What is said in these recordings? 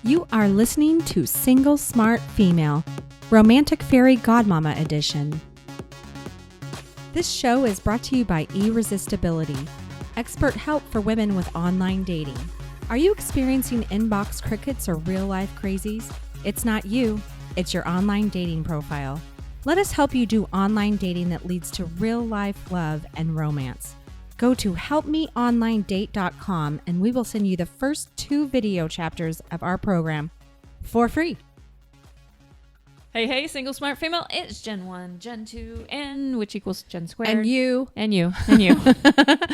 You are listening to Single Smart Female, Romantic Fairy Godmama Edition. This show is brought to you by Irresistibility, expert help for women with online dating. Are you experiencing inbox crickets or real-life crazies? It's not you, it's your online dating profile. Let us help you do online dating that leads to real-life love and romance. Go to helpmeonlinedate.com and we will send you the first 2 video chapters of our program for free. Hey, Single Smart Female. It's Gen 1, Gen 2, N, which equals Gen squared. And you. And you.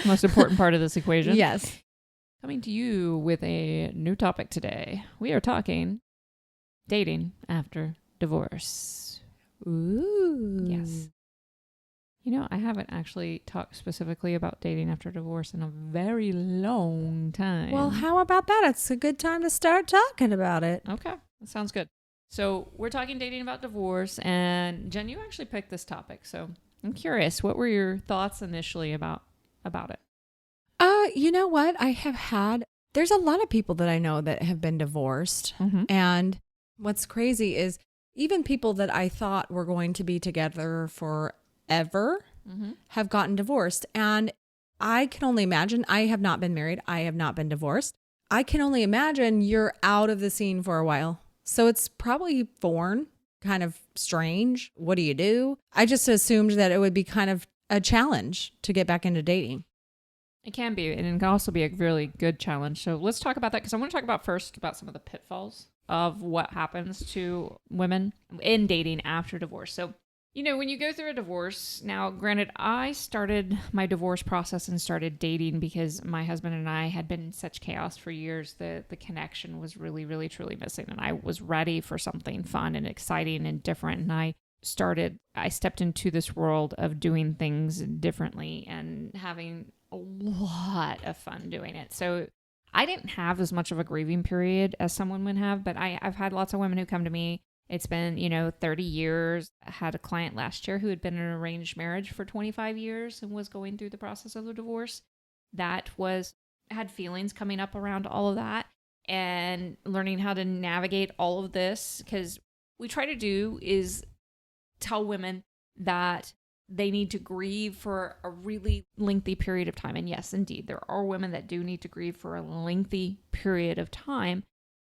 Most important part of this equation. Yes. Coming to you with a new topic today. We are talking dating after divorce. Ooh. Yes. You know, I haven't actually talked specifically about dating after divorce in a very long time. Well, how about that? It's a good time to start talking about it. Okay, that sounds good. So we're talking dating about divorce, and Jen, you actually picked this topic. So I'm curious, what were your thoughts initially about it? You know what? There's a lot of people that I know that have been divorced. Mm-hmm. And what's crazy is even people that I thought were going to be together forever have gotten divorced. And I can only imagine, I have not been married. I have not been divorced. I can only imagine you're out of the scene for a while. So it's probably foreign, kind of strange. What do you do? I just assumed that it would be kind of a challenge to get back into dating. It can be, and it can also be a really good challenge. So let's talk about that, because I want to talk about some of the pitfalls of what happens to women in dating after divorce. So, you know, when you go through a divorce, now, granted, I started my divorce process and started dating because my husband and I had been in such chaos for years that the connection was really, really, truly missing. And I was ready for something fun and exciting and different. And I stepped into this world of doing things differently and having a lot of fun doing it. So I didn't have as much of a grieving period as some women have, but I've had lots of women who come to me. It's been, 30 years. I had a client last year who had been in an arranged marriage for 25 years and was going through the process of the divorce. Had feelings coming up around all of that and learning how to navigate all of this, because we try to do is tell women that they need to grieve for a really lengthy period of time. And yes, indeed, there are women that do need to grieve for a lengthy period of time.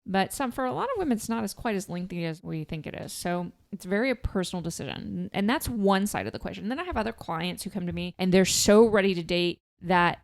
But for a lot of women, it's not quite as lengthy as we think it is. So it's very a personal decision. And that's one side of the question. And then I have other clients who come to me and they're so ready to date that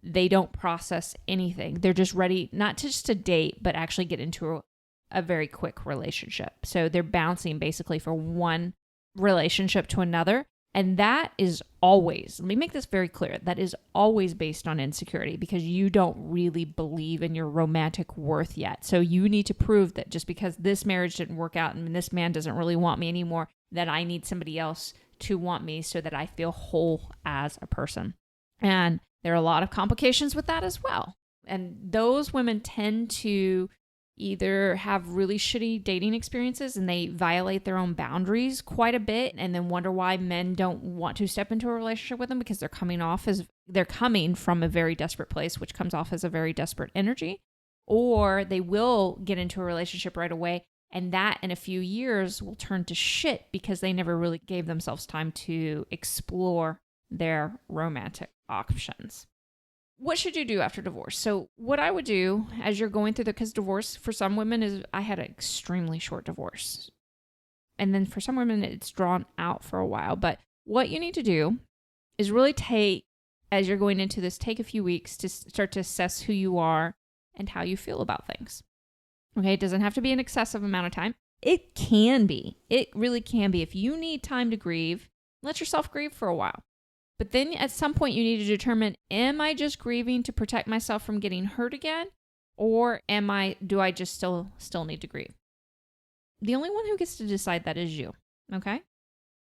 they don't process anything. They're just ready, not just to date, but actually get into a very quick relationship. So they're bouncing basically from one relationship to another. And that is always, let me make this very clear, that is always based on insecurity, because you don't really believe in your romantic worth yet. So you need to prove that just because this marriage didn't work out and this man doesn't really want me anymore, that I need somebody else to want me so that I feel whole as a person. And there are a lot of complications with that as well. And those women tend to either have really shitty dating experiences and they violate their own boundaries quite a bit and then wonder why men don't want to step into a relationship with them, because they're coming from a very desperate place, which comes off as a very desperate energy. Or they will get into a relationship right away, and that in a few years will turn to shit because they never really gave themselves time to explore their romantic options. What should you do after divorce? So what I would do as you're going through because divorce for some women I had an extremely short divorce. And then for some women, it's drawn out for a while. But what you need to do is really as you're going into this, take a few weeks to start to assess who you are and how you feel about things. Okay, it doesn't have to be an excessive amount of time. It can be. It really can be. If you need time to grieve, let yourself grieve for a while. But then at some point you need to determine, am I just grieving to protect myself from getting hurt again? Or do I just still need to grieve? The only one who gets to decide that is you, okay?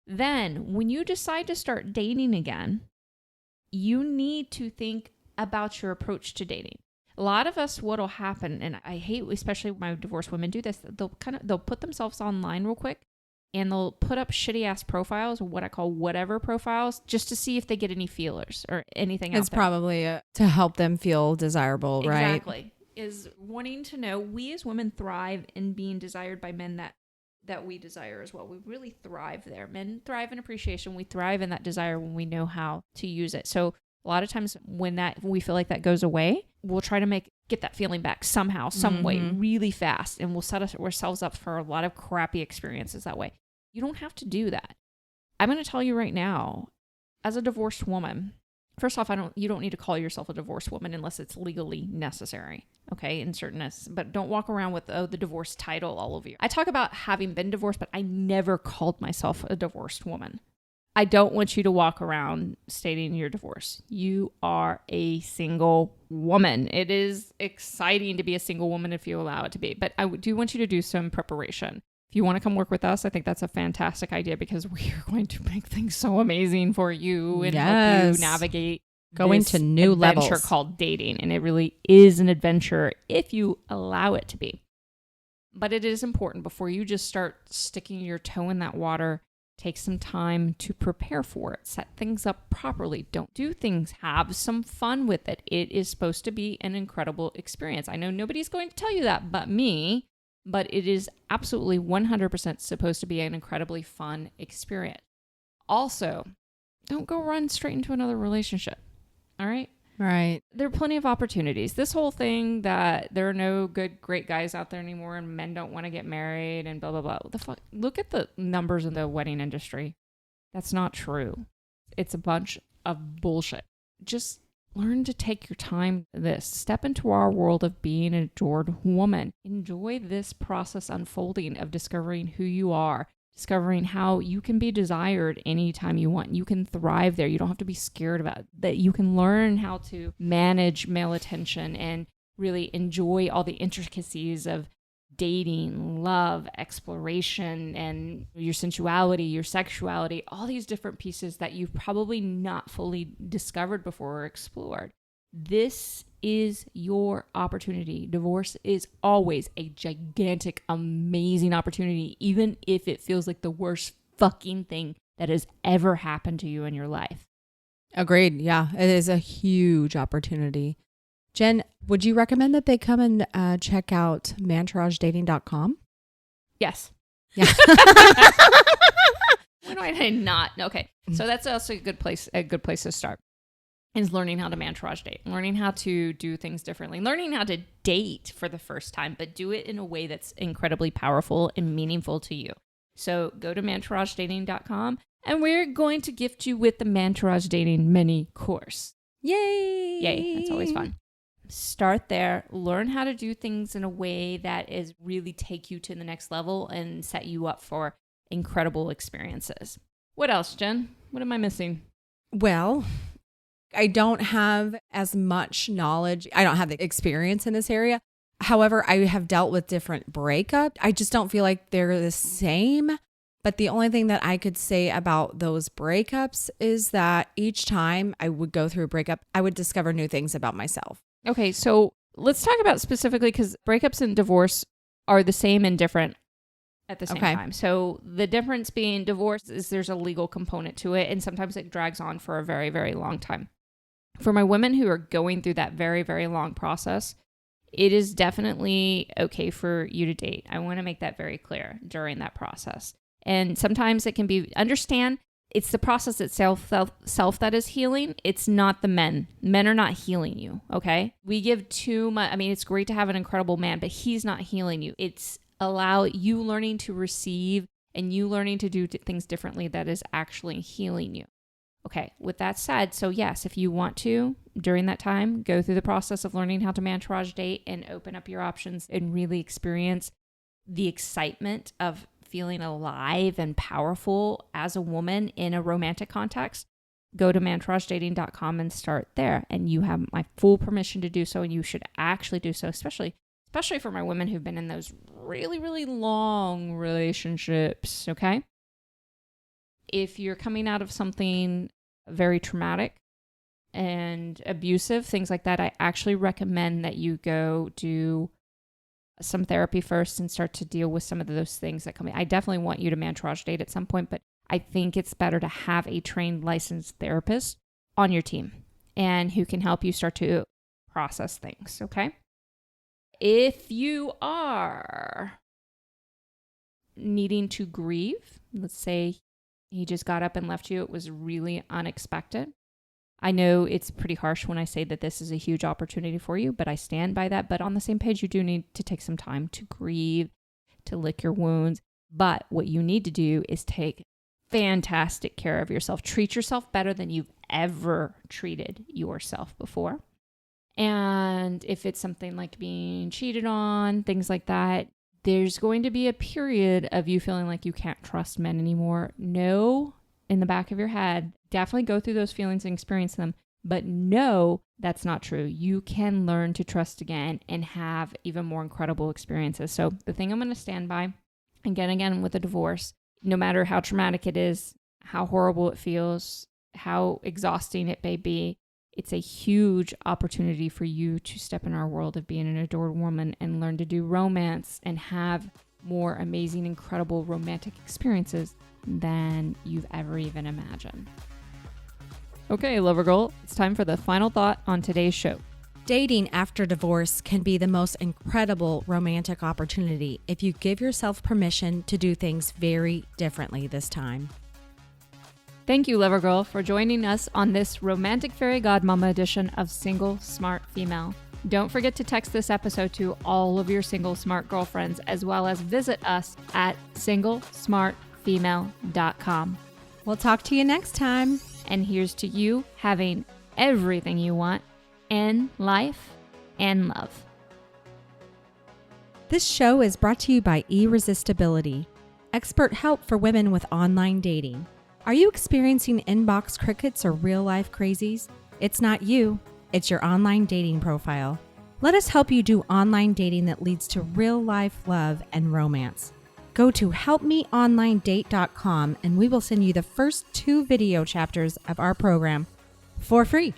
Then when you decide to start dating again, you need to think about your approach to dating. A lot of us, what'll happen, and I hate, especially when my divorced women do this, they'll put themselves online real quick and they'll put up shitty ass profiles, or what I call whatever profiles, just to see if they get any feelers or anything else. It's probably to help them feel desirable, right? Exactly. is wanting to know, we as women thrive in being desired by men that we desire as well. We really thrive there. Men thrive in appreciation. We thrive in that desire when we know how to use it. So a lot of times when we feel like that goes away, we'll try to get that feeling back somehow, some way, really fast. And we'll set ourselves up for a lot of crappy experiences that way. You don't have to do that. I'm going to tell you right now, as a divorced woman, first off, you don't need to call yourself a divorced woman unless it's legally necessary, okay, in certainness. But don't walk around with, the divorce title all over you. I talk about having been divorced, but I never called myself a divorced woman. I don't want you to walk around stating you're divorced. You are a single woman. It is exciting to be a single woman if you allow it to be. But I do want you to do some preparation. If you want to come work with us, I think that's a fantastic idea because we are going to make things so amazing for you and help you navigate going to new adventure levels called dating. And it really is an adventure if you allow it to be. But it is important before you just start sticking your toe in that water. Take some time to prepare for it. Set things up properly. Don't do things. Have some fun with it. It is supposed to be an incredible experience. I know nobody's going to tell you that but me, but it is absolutely 100% supposed to be an incredibly fun experience. Also, don't go run straight into another relationship. All right? Right. There are plenty of opportunities. This whole thing that there are no good, great guys out there anymore and men don't want to get married and blah, blah, blah. What the fuck? Look at the numbers in the wedding industry. That's not true. It's a bunch of bullshit. Just learn to take your time to this. Step into our world of being an adored woman. Enjoy this process unfolding of discovering who you are. Discovering how you can be desired anytime you want. You can thrive there. You don't have to be scared about it. That you can learn how to manage male attention and really enjoy all the intricacies of dating, love, exploration, and your sensuality, your sexuality, all these different pieces that you've probably not fully discovered before or explored. This is your opportunity. Divorce is always a gigantic, amazing opportunity, even if it feels like the worst fucking thing that has ever happened to you in your life. Agreed. Yeah, it is a huge opportunity. Jen, would you recommend that they come and check out mantouragedating.com? Yes. Yeah. Why do I not? Okay. So that's also a good place to start. Is learning how to mantourage date, learning how to do things differently, learning how to date for the first time, but do it in a way that's incredibly powerful and meaningful to you. So go to mantouragedating.com and we're going to gift you with the Mantourage Dating mini course. Yay! Yay, that's always fun. Start there, learn how to do things in a way that is really take you to the next level and set you up for incredible experiences. What else, Jen? What am I missing? Well, I don't have as much knowledge. I don't have the experience in this area. However, I have dealt with different breakups. I just don't feel like they're the same. But the only thing that I could say about those breakups is that each time I would go through a breakup, I would discover new things about myself. Okay, so let's talk about specifically because breakups and divorce are the same and different at the same time. So the difference being divorce is there's a legal component to it, and sometimes it drags on for a very, very long time. For my women who are going through that very, very long process, it is definitely okay for you to date. I want to make that very clear during that process. And sometimes it can be, understand, it's the process itself that is healing. It's not the men. Men are not healing you, okay? We give too much. I mean, it's great to have an incredible man, but he's not healing you. It's allow you learning to receive and you learning to do things differently that is actually healing you. Okay, with that said, so yes, if you want to, during that time, go through the process of learning how to mantourage date and open up your options and really experience the excitement of feeling alive and powerful as a woman in a romantic context, go to mantouragedating.com and start there. And you have my full permission to do so, and you should actually do so, especially for my women who've been in those really, really long relationships, okay? If you're coming out of something very traumatic and abusive, things like that, I actually recommend that you go do some therapy first and start to deal with some of those things that come in. I definitely want you to mantourage date at some point, but I think it's better to have a trained licensed therapist on your team and who can help you start to process things, okay? If you are needing to grieve, let's say he just got up and left you, it was really unexpected. I know it's pretty harsh when I say that this is a huge opportunity for you, but I stand by that. But on the same page, you do need to take some time to grieve, to lick your wounds. But what you need to do is take fantastic care of yourself. Treat yourself better than you've ever treated yourself before. And if it's something like being cheated on, things like that, there's going to be a period of you feeling like you can't trust men anymore. Know in the back of your head, definitely go through those feelings and experience them, but no, that's not true. You can learn to trust again and have even more incredible experiences. So the thing I'm going to stand by, again, with a divorce, no matter how traumatic it is, how horrible it feels, how exhausting it may be, it's a huge opportunity for you to step in our world of being an adored woman and learn to do romance and have more amazing, incredible romantic experiences than you've ever even imagined. Okay, Lover Girl, it's time for the final thought on today's show. Dating after divorce can be the most incredible romantic opportunity if you give yourself permission to do things very differently this time. Thank you, Lover Girl, for joining us on this Romantic Fairy Godmama edition of Single Smart Female. Don't forget to text this episode to all of your single smart girlfriends, as well as visit us at singlesmartfemale.com. We'll talk to you next time. And here's to you having everything you want in life and love. This show is brought to you by Irresistibility, expert help for women with online dating. Are you experiencing inbox crickets or real-life crazies? It's not you, it's your online dating profile. Let us help you do online dating that leads to real-life love and romance. Go to helpmeonlinedate.com and we will send you the first 2 video chapters of our program for free.